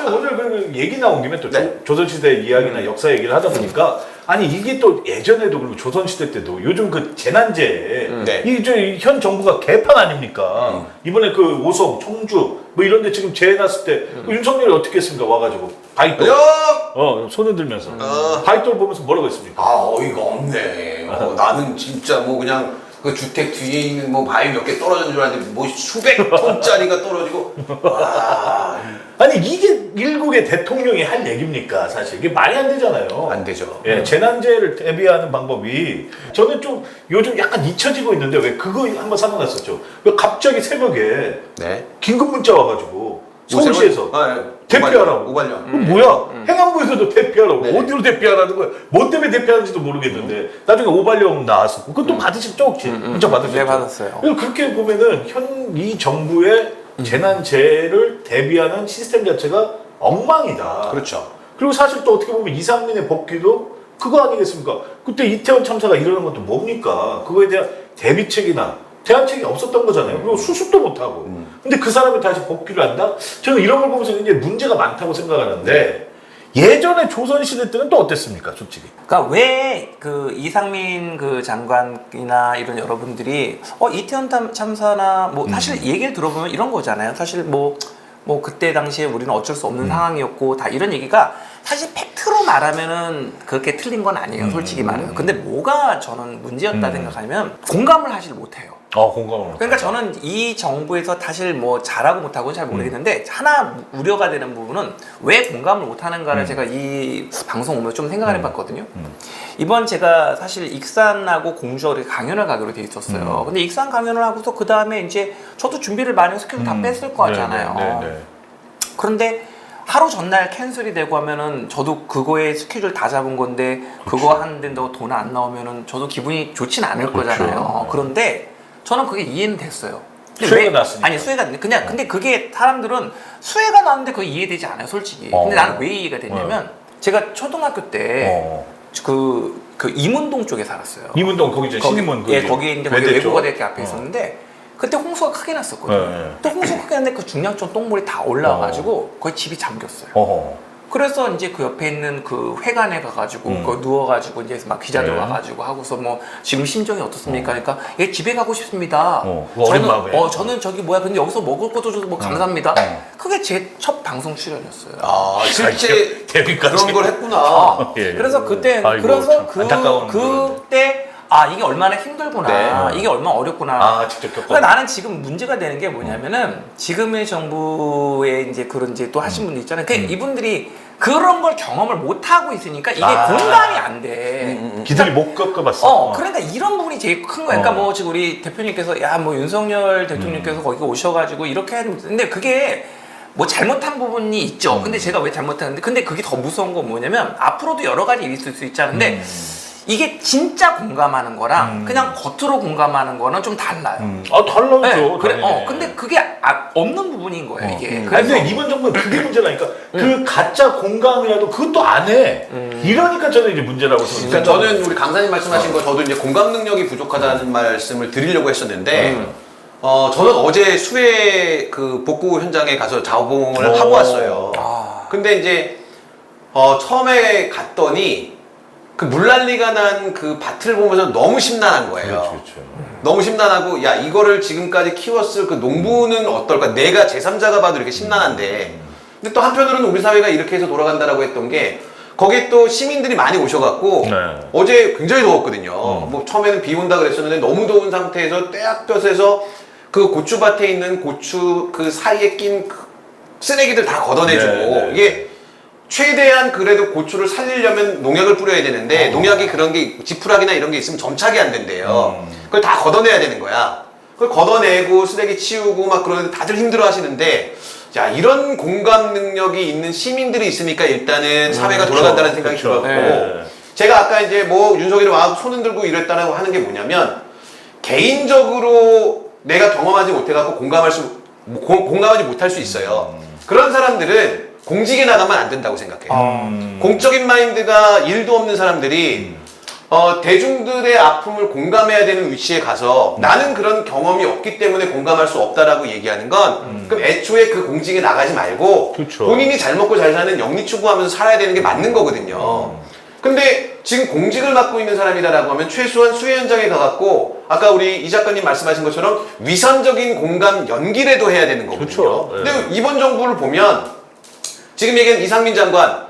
사실 오늘 그 얘기 나온 김에 또 네. 조선시대 이야기나 역사 얘기를 하다 보니까 아니 이게 또 예전에도 그리고 조선시대 때도 요즘 그 재난제 네. 이현 정부가 개판 아닙니까? 이번에 그 오송, 청주 뭐 이런 데 지금 재해 났을 때 윤석열이 어떻게 했습니까? 와가지고 바이돌 손을 들면서 바이돌 보면서 뭐라고 했습니까? 아 어이가 없네. 나는 진짜 뭐 그냥 그 주택 뒤에 있는 뭐 바위 몇 개 떨어진 줄 알았는데 뭐 수백 톤짜리가 떨어지고. 와. 아니 이게 일국의 대통령이 할 얘기입니까? 사실 이게 말이 안 되잖아요. 안 되죠. 예, 재난재해를 대비하는 방법이 저는 좀 요즘 약간 잊혀지고 있는데 왜 그거 한번 생각났었죠. 왜 갑자기 새벽에 네. 긴급 문자 와가지고 서울시에서 대피하라고. 오발령. 뭐야? 행안부에서도 대피하라고. 네. 어디로 대피하라는 거야? 뭐 때문에 대피하는지도 모르겠는데 나중에 오발령 나왔었고 그것도 받으셨죠 혹시? 문자 받으셨죠? 네, 받았어요. 그렇게 보면은 이 정부의 재난재해를 대비하는 시스템 자체가 엉망이다. 그렇죠. 그리고 사실 또 어떻게 보면 이상민의 복귀도 그거 아니겠습니까? 그때 이태원 참사가 일어난 것도 뭡니까? 그거에 대한 대비책이나 대안책이 없었던 거잖아요. 그리고 수습도 못하고. 근데 그 사람이 다시 복귀를 한다? 저는 이런 걸 보면서 굉장히 문제가 많다고 생각하는데 예전에 조선시대 때는 또 어땠습니까? 솔직히. 그러니까 왜 그 이상민 그 장관이나 이런 여러분들이 이태원 참사나 뭐 사실 얘기를 들어보면 이런 거잖아요. 사실 뭐 그때 당시에 우리는 어쩔 수 없는 상황이었고 다 이런 얘기가 사실 팩트로 말하면은 그렇게 틀린 건 아니에요. 솔직히 말해요. 근데 뭐가 저는 문제였다 생각하면 공감을 하질 못해요. 공감을. 그러니까 저는 이 정부에서 사실 뭐 잘하고 못하고는 잘 모르겠는데 하나 우려가 되는 부분은 왜 공감을 못하는가를 제가 이 방송 오면서 좀 생각을 해봤거든요. 이번 제가 사실 익산하고 공주하고 이렇게 강연을 가기로 돼 있었어요. 근데 익산 강연을 하고서 그 다음에 이제 저도 준비를 많이 해서 스케줄 다 뺐을 거잖아요. 네. 그런데 하루 전날 캔슬이 되고 하면은 저도 그거에 스케줄 다 잡은 건데 그거 하는데도 돈 안 나오면은 저도 기분이 좋진 않을 거잖아요. 그런데 저는 그게 이해는 됐어요. 수혜가 났으니까. 아니 수혜가 그냥 근데 그게 사람들은 수혜가 났는데 그게 이해되지 않아요, 솔직히. 근데 나는 왜 이해가 됐냐면 제가 초등학교 때 그 이문동 쪽에 살았어요. 이문동 거기 이제 신임원 예, 거기 이제 거기 외대 쪽? 외국어대학교 앞에 있었는데 그때 홍수가 크게 났었거든요. 또 홍수가 크게 났는데 그 중량촌 똥물이 다 올라와가지고 거의 집이 잠겼어요. 그래서 이제 그 옆에 있는 그 회관에 가가지고 그 누워가지고 이제 막 기자들 와가지고 하고서 뭐 지금 심정이 어떻습니까? 그러니까 얘 집에 가고 싶습니다. 어린 마음에. 저는 저기 뭐야 근데 여기서 먹을 것도 줘서 뭐 감사합니다. 그게 제 첫 방송 출연이었어요. 아 실제 데뷔까지 그런 걸 했구나. 예. 그래서 그때 아이고, 그래서 참 안타까운 그때 이게 얼마나 힘들구나. 이게 얼마나 어렵구나. 직접 겪어. 그러니까 나는 지금 문제가 되는 게 뭐냐면은 지금의 정부에 이제 그런 이제 또 하신 분들 있잖아요. 이분들이 그런 걸 경험을 못 하고 있으니까 이게 공감이 안 돼. 기들이 못 겪어봤어. 그러니까 이런 부분이 제일 큰 거야. 그러니까 뭐 지금 우리 대표님께서 야 뭐 윤석열 대통령께서 거기 오셔가지고 이렇게 했는데 그게 뭐 잘못한 부분이 있죠. 근데 제가 왜 잘못했는데 근데 그게 더 무서운 건 뭐냐면 앞으로도 여러 가지 일이 있을 수 있잖은데 이게 진짜 공감하는 거랑 그냥 겉으로 공감하는 거는 좀 달라요. 달라죠. 네, 그래, 당연히. 근데 그게 없는 부분인 거예요, 이게. 아니 그래서 근데 이번 정부는 그게 문제라니까. 그 가짜 공감이라도 그것도 안 해. 이러니까 저는 이제 문제라고 그러니까 생각해요. 저는 우리 강사님 말씀하신 거 저도 이제 공감 능력이 부족하다는 말씀을 드리려고 했었는데 저는 어제 수해 그 복구 현장에 가서 자원봉을 하고 왔어요. 근데 이제 처음에 갔더니 그 물난리가 난 그 밭을 보면서 너무 심란한 거예요. 그렇죠. 너무 심란하고 야 이거를 지금까지 키웠을 그 농부는 어떨까? 내가 제3자가 봐도 이렇게 심란한데 근데 또 한편으로는 우리 사회가 이렇게 해서 돌아간다라고 했던 게 거기 또 시민들이 많이 오셔갖고 어제 굉장히 더웠거든요. 뭐 처음에는 비 온다 그랬었는데 너무 더운 상태에서 떼약볕에서 그 고추밭에 있는 고추 그 사이에 낀 그 쓰레기들 다 걷어내주고 이게 최대한 그래도 고추를 살리려면 농약을 뿌려야 되는데 농약이 그런 게 지푸라기나 이런 게 있으면 점착이 안 된대요. 그걸 다 걷어내야 되는 거야. 그걸 걷어내고 쓰레기 치우고 막 그러는데 다들 힘들어 하시는데 자 이런 공감 능력이 있는 시민들이 있으니까 일단은 사회가 돌아간다는 생각이 들었고 제가 아까 이제 뭐 윤석열이 와서 손 흔들고 이랬다고 하는 게 뭐냐면 개인적으로 내가 경험하지 못해갖고 공감하지 못할 수 있어요. 그런 사람들은 공직에 나가면 안 된다고 생각해요. 공적인 마인드가 일도 없는 사람들이 대중들의 아픔을 공감해야 되는 위치에 가서 나는 그런 경험이 없기 때문에 공감할 수 없다라고 얘기하는 건 그럼 애초에 그 공직에 나가지 말고 그쵸. 본인이 잘 먹고 잘 사는 영리 추구하면서 살아야 되는 게 맞는 거거든요. 근데 지금 공직을 맡고 있는 사람이다라고 하면 최소한 수해 현장에 가갖고 아까 우리 이 작가님 말씀하신 것처럼 위선적인 공감 연기라도 해야 되는 거거든요. 그쵸. 네. 근데 이번 정부를 보면 지금 얘기한 이상민 장관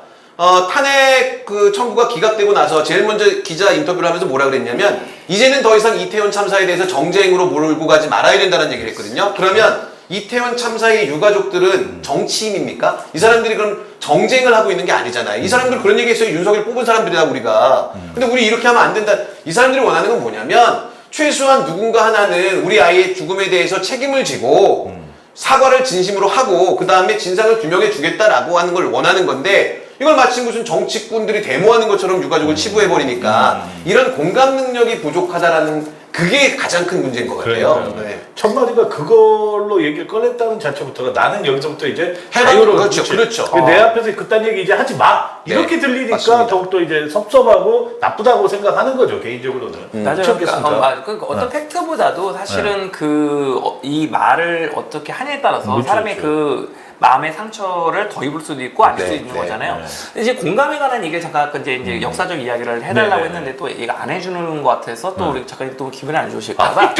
탄핵 그 청구가 기각되고 나서 제일 먼저 기자 인터뷰를 하면서 뭐라 그랬냐면 이제는 더 이상 이태원 참사에 대해서 정쟁으로 몰고 가지 말아야 된다는 얘기를 했거든요. 그러면 이태원 참사의 유가족들은 정치인입니까? 이 사람들이 그럼 정쟁을 하고 있는 게 아니잖아요. 이 사람들 그런 얘기 했어요. 윤석열 뽑은 사람들이다 우리가. 근데 우리 이렇게 하면 안 된다. 이 사람들이 원하는 건 뭐냐면 최소한 누군가 하나는 우리 아이의 죽음에 대해서 책임을 지고 사과를 진심으로 하고 그 다음에 진상을 규명해 주겠다라고 하는 걸 원하는 건데 이걸 마치 무슨 정치꾼들이 데모하는 것처럼 유가족을 치부해버리니까 이런 공감 능력이 부족하다라는 그게 가장 큰 문제인 것 같아요. 그러니까요. 네. 첫 마디가 그걸로 얘기를 꺼냈다는 자체부터가 나는 여기서부터 이제 해봐- 자유로운 그렇죠, 그치? 그렇죠. 내 앞에서 그딴 얘기 이제 하지 마 이렇게 네, 들리니까 맞습니다. 더욱더 이제 섭섭하고 나쁘다고 생각하는 거죠 개인적으로는. 맞아요. 그렇지 그러니까, 않겠습니까? 그러니까 어떤 팩트보다도 사실은 이 말을 어떻게 하냐에 따라서 그렇죠, 사람의 그렇죠. 그 마음의 상처를 더 입을 수도 있고 아닐 수도 네, 있는 네, 거잖아요. 네. 근데 이제 공감에 관한 얘기를 잠깐 아까 이제 역사적 이야기를 해달라고 네, 네, 했는데 또 얘가 안 해주는 것 같아서 또 우리 작가님 또 기분이 안 좋으실까봐 아,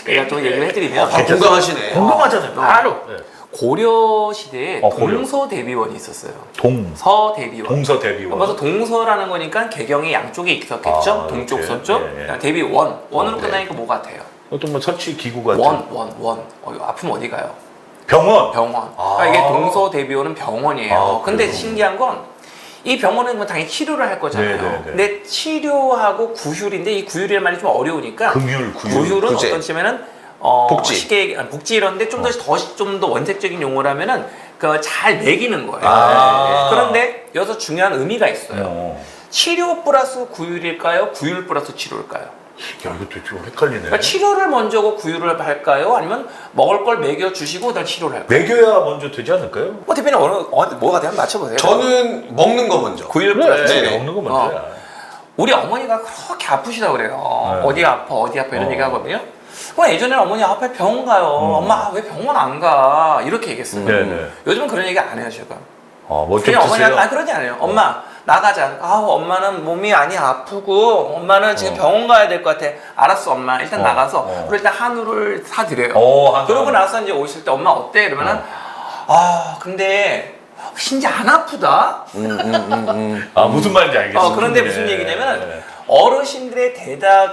제가 또 얘기를 해드리면 공감하시네. 궁금하잖아요. 바로 네. 고려 시대에 고려. 동서 대비원이 있었어요. 동 서 대비원. 동서 대비원. 그래서 동서라는 거니까 개경이 양쪽에 있었겠죠. 아, 동쪽, 이렇게? 서쪽. 예, 예. 대비원. 원으로 네. 끝나니까 뭐 같아요? 어떤 뭐 처치 기구 같은 원. 아프면 어디 가요? 병원. 병원. 아. 그러니까 이게 동서 대비원은 병원이에요. 아, 근데 그래요? 신기한 건 이 병원은 뭐 당연히 치료를 할 거잖아요. 네, 네, 네. 근데 치료하고 구휼인데 이 구휼이라는 말이 좀 어려우니까 금율 구율. 구휼은 구제. 어떤 치면은 복지. 쉽게 복지 이런데 좀 더 원색적인 용어로 하면은 그 잘 먹이는 거예요. 아. 그런데 여기서 중요한 의미가 있어요. 어. 치료 플러스 구휼일까요? 구휼 플러스 치료일까요? 야 이것도 좀 헷갈리네. 그러니까 치료를 먼저 하고 구휼을 할까요? 아니면 먹을 걸 먹여 주시고 그다음 치료를 할까요? 먹여야 먼저 되지 않을까요? 대표님 뭐가 돼요? 한번 맞춰보세요. 저는 먹는 거 먼저. 구휼 그래, 플러스 네. 치료. 먹는 거 먼저야. 우리 어머니가 그렇게 아프시다 그래요. 네. 어디 아파 이런 어. 얘기 하거든요. 그럼 예전에 어머니 아파 병원 가요. 엄마 왜 병원 안 가? 이렇게 얘기했어요. 네네. 요즘은 그런 얘기 안 해요 지금. 뭐좀 그냥 어머니가 드세요. 그러지 않아요. 엄마 나가자. 엄마는 몸이 많이 아프고 엄마는 지금 병원 가야 될 것 같아. 알았어 엄마. 일단 나가서 그리고 일단 한우를 사드려요. 한우. 그러고 나서 이제 오실 때 엄마 어때? 이러면은 근데 진짜 안 아프다. 무슨 말인지 알겠어요. 그런데 네. 무슨 얘기냐면 네. 어르신들의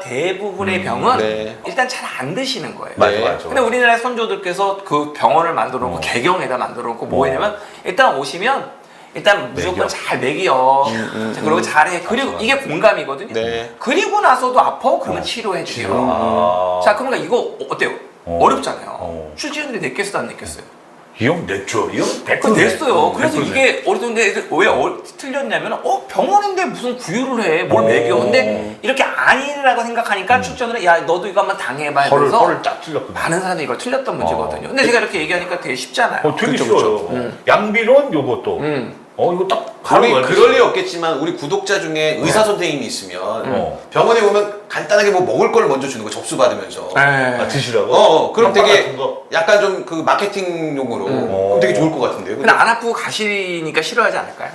대부분의 병은 네. 일단 잘 안 드시는 거예요. 맞아 네. 맞아. 근데 우리나라 선조들께서 그 병원을 만들어 놓고 개경에다 만들어 놓고 뭐 했냐면 일단 오시면 일단 무조건 먹여. 잘 먹여. 자, 그리고 잘해. 그리고 맞아. 이게 공감이거든요. 네. 그리고 나서도 아파? 그러면 치료해 주세요. 자, 그러니까 이거 어때요? 어렵잖아요. 출지는데 냈겠어요, 안 냈겠어요? 이형 냈죠. 이형 그 냈어요. 그래서 이게 어느 정도 왜 틀렸냐면 병원인데 무슨 구휼을 해. 뭘 먹여. 근데 이렇게 아니라고 생각하니까 출전을 야 너도 이거 한번 당해봐 이러면서 허를 딱 찔렀구나. 많은 사람들이 이걸 틀렸던 문제거든요. 근데 제가 이렇게 얘기하니까 되게 쉽잖아요. 되게 그쵸, 쉬워요. 양비론 요것도. 이거 딱 우리 바로 그럴 리 없겠지만 우리 구독자 중에 의사 선생님이 있으면 병원에 오면 간단하게 뭐 먹을 걸 먼저 주는 거 접수 받으면서 드시라고. 그럼 빵 되게 같은 거? 약간 좀 그 마케팅용으로 그럼 되게 좋을 것 같은데요. 근데 안 아프고 가시니까 싫어하지 않을까요?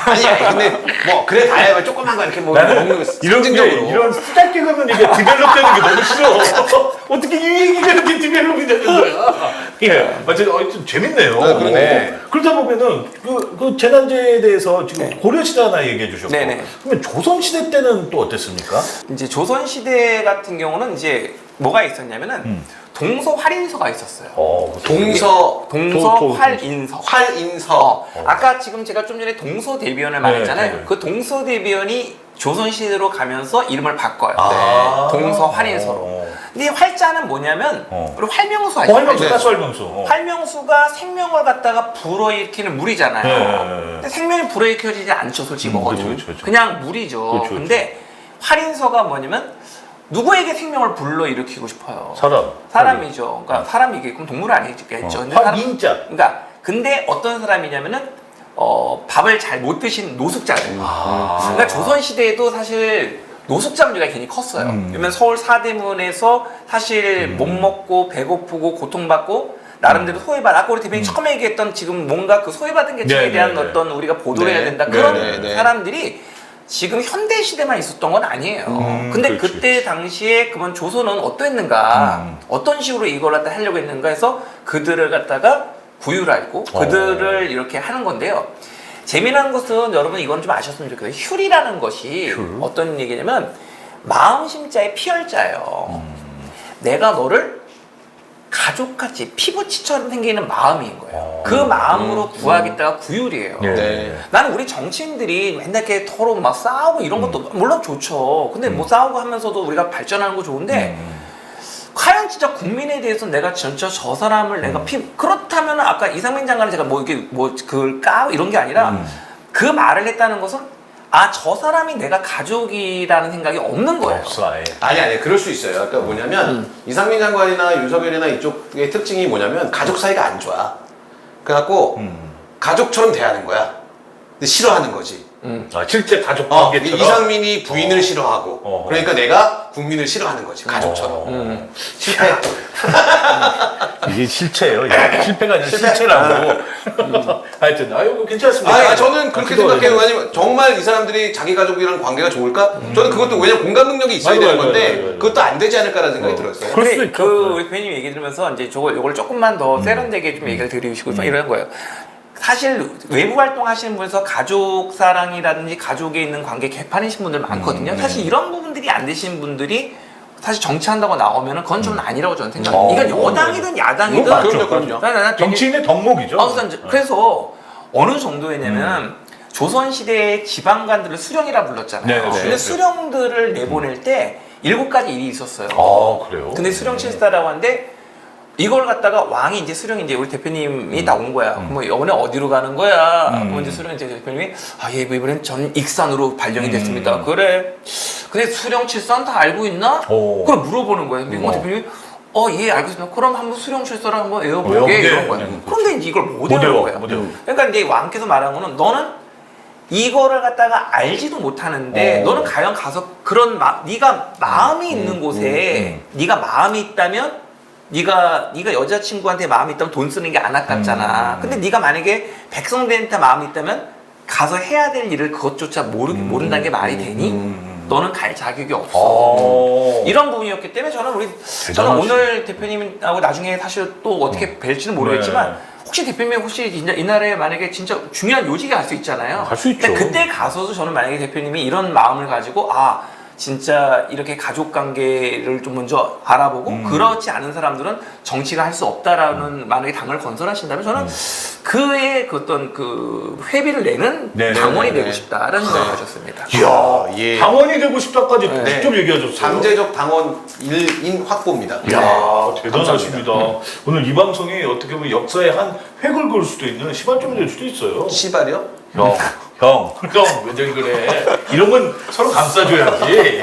아니 근데 뭐 그래 다야 조그만 거 이렇게 뭐 먹는 거 이런 게 상징적으로 이런 쓰잘데없는 이게 디벨롭되는 게 너무 싫어. 어떻게 이 얘기가 이렇게 디벨롭이 되는 거야? 예, 좀 재밌네요. 그러네. 그러다 보면은 그 재난재해에 대해서 지금 고려시대 하나 얘기해 주셨고, 네네. 그러면 조선시대 때는 또 어땠습니까? 이제 조선 시대 같은 경우는 이제 뭐가 있었냐면은 동서 활인서가 있었어요. 동서 활인서. 활인서 아까 지금 제가 좀 전에 동서 대비원을 말했잖아요. 네. 그 동서 대비원이 조선 시대로 가면서 이름을 바꿔요. 동서 활인서로. 근데 이 활자는 뭐냐면 우리 활명수 아시죠? 활명수, 네. 가스활명수. 활명수가 생명을 갖다가 불어일으키는 물이잖아요. 네. 근데 생명이 불어일으켜지지 않죠, 솔직히 먹어도. 그렇죠. 그냥 물이죠. 그렇죠. 근데 활인서가 뭐냐면 누구에게 생명을 불러일으키고 싶어요? 사람. 사람이죠. 그러니까 사람이겠고 동물 아니겠죠. 근데 활인자. 그러니까 근데 어떤 사람이냐면은 밥을 잘 못 드신 노숙자들. 그러니까 조선 시대에도 사실 노숙자 문제가 괜히 컸어요. 왜냐면 서울 사대문에서 사실 못 먹고 배고프고 고통받고 나름대로 소외받 아까 우리 대표님 처음에 얘기했던 지금 뭔가 그 소외받은 계층에 네, 대한 네, 네. 어떤 우리가 보도를 네, 해야 된다 네, 그런 네, 네. 사람들이 지금 현대 시대만 있었던 건 아니에요. 근데 그렇지. 그때 당시에 그러면 조선은 어떠했는가, 어떤 식으로 이걸 갖다 하려고 했는가 해서 그들을 갖다가 구휼하고 그들을 이렇게 하는 건데요. 재미난 것은 여러분 이건 좀 아셨으면 좋겠어요. 휼이라는 것이 어떤 얘기냐면 마음 심자의 피열자예요. 내가 너를 가족같이 피부치처럼 생기는 마음인 거예요. 그 마음으로 구하겠다가 구휼이에요. 네. 나는 우리 정치인들이 맨날 이렇게 서로 막 싸우고 이런 것도 물론 좋죠. 근데 뭐 싸우고 하면서도 우리가 발전하는 거 좋은데 과연 진짜 국민에 대해서 내가 진짜 저 사람을 내가 그렇다면 아까 이상민 장관은 제가 뭐 이게 뭐 그걸 이런 게 아니라 그 말을 했다는 것은 아 저 사람이 내가 가족이라는 생각이 없는 거예요. 없어 아예. 아니 그럴 수 있어요. 그러니까 뭐냐면 이상민 장관이나 윤석열이나 이쪽의 특징이 뭐냐면 가족 사이가 안 좋아. 그래갖고 가족처럼 대하는 거야. 근데 싫어하는 거지. 아, 실제 가족 어, 관계처럼. 이상민이 부인을 싫어하고 어허. 그러니까 내가 국민을 싫어하는 거지 가족처럼. 실패. 이게 실체예요. 이게 실패가 아니라 실체라고. 하여튼 아유 괜찮습니다. 아, 저는 그렇게 그거 생각해요. 맞아요. 왜냐면 정말 이 사람들이 자기 가족이랑 관계가 좋을까? 저는 그것도 왜냐면 공감 능력이 있어야 맞아요, 되는 건데 맞아요. 그것도 안 되지 않을까라는 생각이 들었어요. 그럴 수도 근데 있죠. 그 우리 배님 얘기 들으면서 이제 요걸 조금만 더 세련되게 좀 얘기를 드리고 싶고 이런 거예요. 사실 외부 활동하시는 분에서 가족 사랑이라든지 가족에 있는 관계 개판이신 분들 많거든요. 사실 이런 부분들이 안 되신 분들이 사실 정치한다고 나오면은 그건 좀 아니라고 저는 생각해요. 이건 여당이든 야당이든 그건 맞죠. 그럼요. 나 되게- 정치인의 덕목이죠. 그래서 어느 정도였냐면 조선시대의 지방관들을 수령이라 불렀잖아요. 네, 네, 근데 네. 수령들을 내보낼 때 7가지 일이 있었어요. 아 그래요. 근데 수령칠사라고 하는데 이걸 갖다가 왕이 이제 수령이 이제 우리 대표님이 나온 거야. 그럼 뭐 이번에 어디로 가는 거야? 그럼 이제 수령 이제 대표님이 예, 이번엔 전 익산으로 발령이 됐습니다. 그래. 근데 수령칠사는 다 알고 있나? 오. 그걸 물어보는 거예요. 근데 대표님이 예, 알겠습니다. 그럼 한번 수령칠사를 한번 외워보게 외워보게. 이런 거예요. 그런데 이제 이걸 못 외우는 거예요. 못 외워. 그러니까 이제 왕께서 말한 거는 너는 이거를 갖다가 알지도 못하는데 너는 과연 가서 그런 네가 마음이 있는 곳에 네가 마음이 있다면 네가 여자친구한테 마음이 있다면 돈 쓰는 게 안 아깝잖아. 근데 네가 만약에 백성들한테 마음이 있다면 가서 해야 될 일을 그것조차 모른다는 게 말이 되니? 너는 갈 자격이 없어. 이런 부분이었기 때문에 저는 저는 오늘 대표님하고 나중에 사실 또 어떻게 뵐지는 모르겠지만 네. 혹시 대표님이 혹시 이날에 만약에 진짜 중요한 요직에 갈 수 있잖아요. 갈 수 있죠. 근데 그때 가서도 저는 만약에 대표님이 이런 마음을 가지고 진짜 이렇게 가족 관계를 좀 먼저 알아보고 그렇지 않은 사람들은 정치가 할 수 없다라는 만약에 당을 건설하신다면 저는 그의 그 어떤 그 회비를 내는 네, 당원이 네, 되고 네. 싶다라는 생각을 가졌습니다. 이야, 예. 당원이 되고 싶다까지 네. 직접 얘기하셨어요. 잠재적 당원 1인 확보입니다. 이야, 대단하십니다. 오늘 이 방송이 어떻게 보면 역사의 한 획을 그을 수도 있는 시발점이 될 수도 있어요. 시발이요? 형, 왜 저리 그래? 이런 건 서로 감싸줘야지.